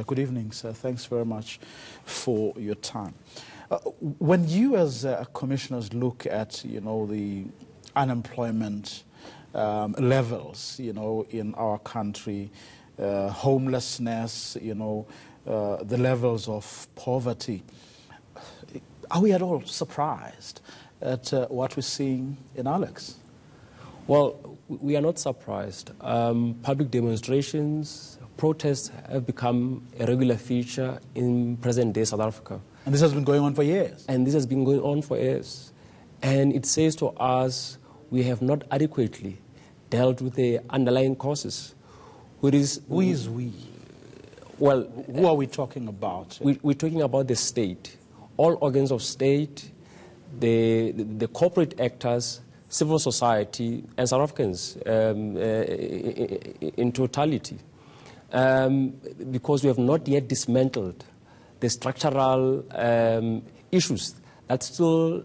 Good evening, sir. Thanks very much for your time. When you as commissioners look at, the unemployment levels, in our country, homelessness, the levels of poverty, are we at all surprised at what we're seeing in Alex? Well, we are not surprised. Public demonstrations, protests have become a regular feature in present-day South Africa. And this has been going on for years? And this has been going on for years. And it says to us we have not adequately dealt with the underlying causes. Who is we? Well, who are we talking about? We're talking about the state. All organs of state, the corporate actors, civil society, and South Africans in totality. Because we have not yet dismantled the structural issues that still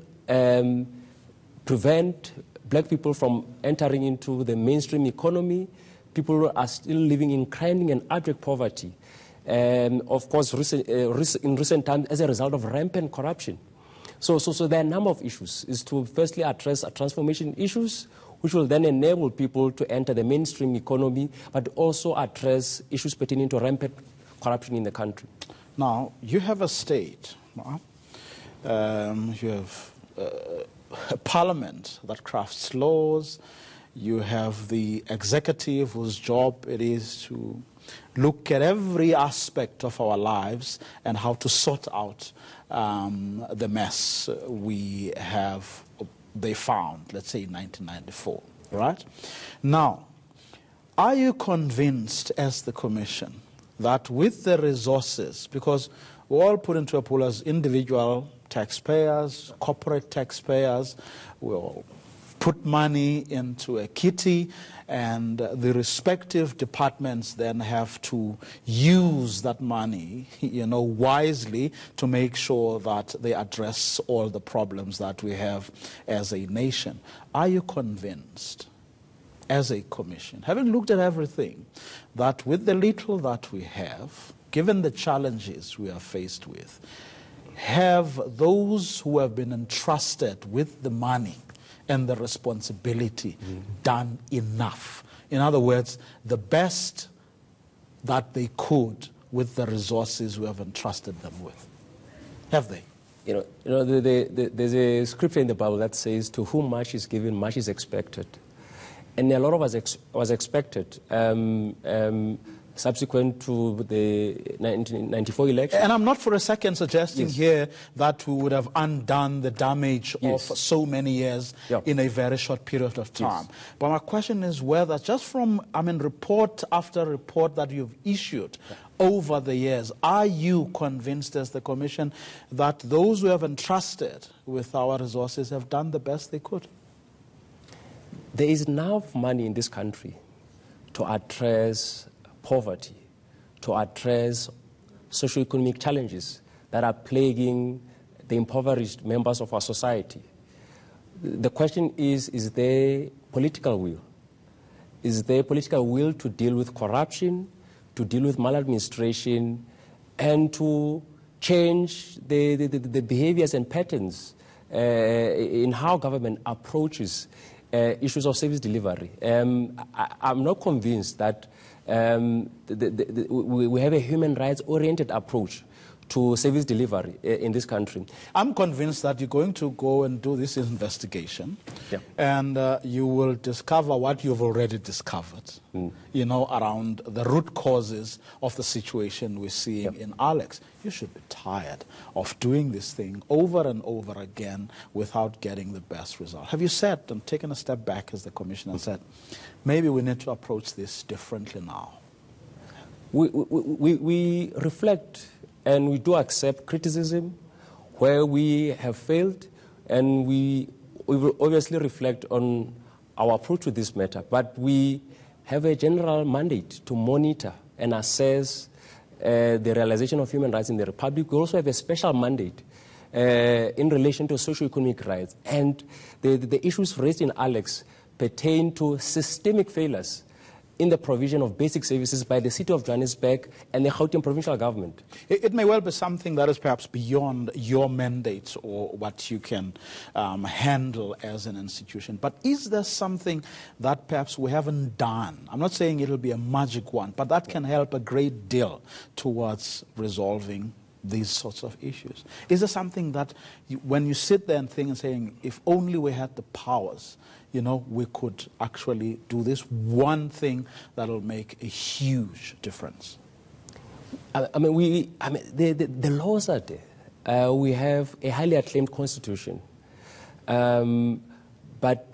prevent black people from entering into the mainstream economy. People are still living in crying and abject poverty. Of course, in recent times, as a result of rampant corruption. So there are a number of issues. Is to firstly address transformation issues, which will then enable people to enter the mainstream economy, but also address issues pertaining to rampant corruption in the country. Now, you have a state, you have a parliament that crafts laws, you have the executive whose job it is to look at every aspect of our lives and how to sort out the mess they found, let's say in 1994, right? Now, are you convinced as the Commission that with the resources, because we're all put into a pool as individual taxpayers, corporate taxpayers, we'll put money into a kitty, and the respective departments then have to use that money, wisely to make sure that they address all the problems that we have as a nation. Are you convinced, as a commission, having looked at everything, that with the little that we have, given the challenges we are faced with, have those who have been entrusted with the money and the responsibility done enough? In other words, the best that they could with the resources we have entrusted them with. Have they? There's a scripture in the Bible that says, to whom much is given, much is expected. And a lot of us was expected subsequent to the 1994 election. And I'm not for a second suggesting here that we would have undone the damage of so many years in a very short period of time. But my question is whether, just from, report after report that you've issued over the years, are you convinced as the Commission that those who have entrusted with our resources have done the best they could? There is enough money in this country to address poverty, to address socio-economic challenges that are plaguing the impoverished members of our society. The question is there political will? Is there political will to deal with corruption, to deal with maladministration, and to change the behaviors and patterns in how government approaches issues of service delivery? I'm not convinced that we have a human rights-oriented approach to service delivery in this country. I'm convinced that you're going to go and do this investigation, and you will discover what you've already discovered, around the root causes of the situation we're seeing in Alex. You should be tired of doing this thing over and over again without getting the best result. Have you said and taken a step back as the Commissioner and said, maybe we need to approach this differently now? We reflect and we do accept criticism where we have failed, and we will obviously reflect on our approach to this matter. But we have a general mandate to monitor and assess the realization of human rights in the Republic. We also have a special mandate in relation to socio-economic rights. And the issues raised in Alex pertain to systemic failures in the provision of basic services by the City of Johannesburg and the Gauteng provincial government. It may well be something that is perhaps beyond your mandate or what you can handle as an institution. But is there something that perhaps we haven't done? I'm not saying it'll be a magic one, but that can help a great deal towards resolving these sorts of issues. Is there something that when you sit there and think and saying, if only we had the powers, you know, we could actually do this one thing that will make a huge difference? The laws are there. We have a highly acclaimed constitution. But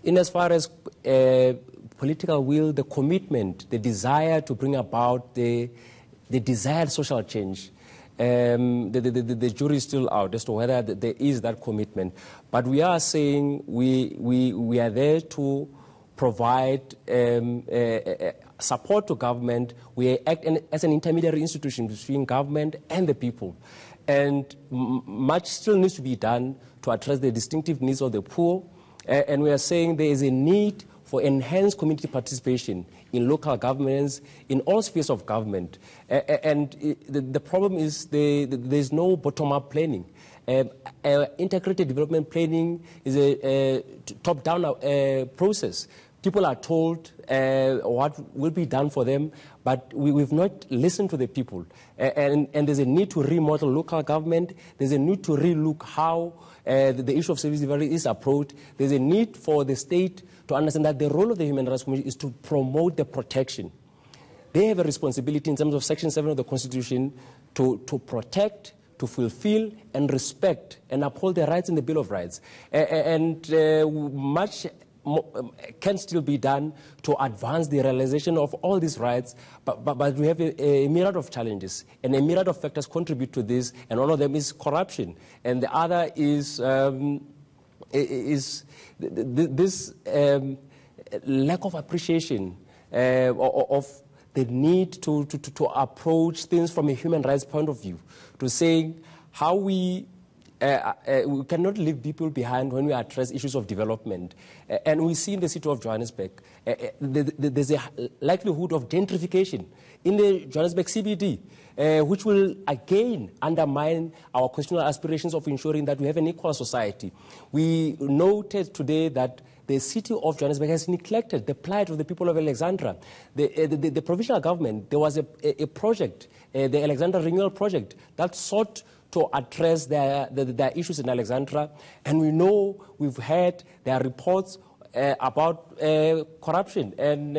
in as far as political will, the commitment, the desire to bring about the desired social change, the jury is still out as to whether there is that commitment. But we are saying we are there to provide support to government. We act as an intermediary institution between government and the people. And much still needs to be done to address the distinctive needs of the poor. And we are saying there is a need for enhanced community participation in local governments, in all spheres of government. And the problem is there's no bottom-up planning. Integrated development planning is a top-down process. People are told what will be done for them, but we've not listened to the people. And there's a need to remodel local government. There's a need to relook how the issue of service delivery is approached. There's a need for the state to understand that the role of the Human Rights Commission is to promote the protection. They have a responsibility in terms of Section 7 of the Constitution to protect, to fulfill and respect and uphold the rights in the Bill of Rights. And much can still be done to advance the realization of all these rights, but we have a myriad of challenges, and a myriad of factors contribute to this, and one of them is corruption, and the other is this lack of appreciation of the need to approach things from a human rights point of view, to saying how we cannot leave people behind when we address issues of development. And we see in the city of Johannesburg, there's a likelihood of gentrification in the Johannesburg CBD, which will again undermine our constitutional aspirations of ensuring that we have an equal society. We noted today that the city of Johannesburg has neglected the plight of the people of Alexandra. The provincial government, there was a project, the Alexandra Renewal Project, that sought to address their issues in Alexandra. And we know, we've heard there are reports about corruption and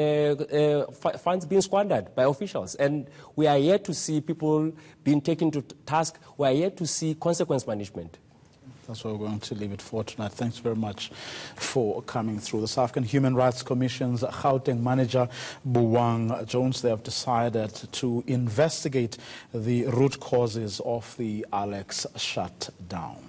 funds being squandered by officials. And we are yet to see people being taken to task. We are yet to see consequence management. That's where we're going to leave it for tonight. Thanks very much for coming through. The South African Human Rights Commission's Gauteng manager, Buwang Jones, they have decided to investigate the root causes of the Alex shutdown.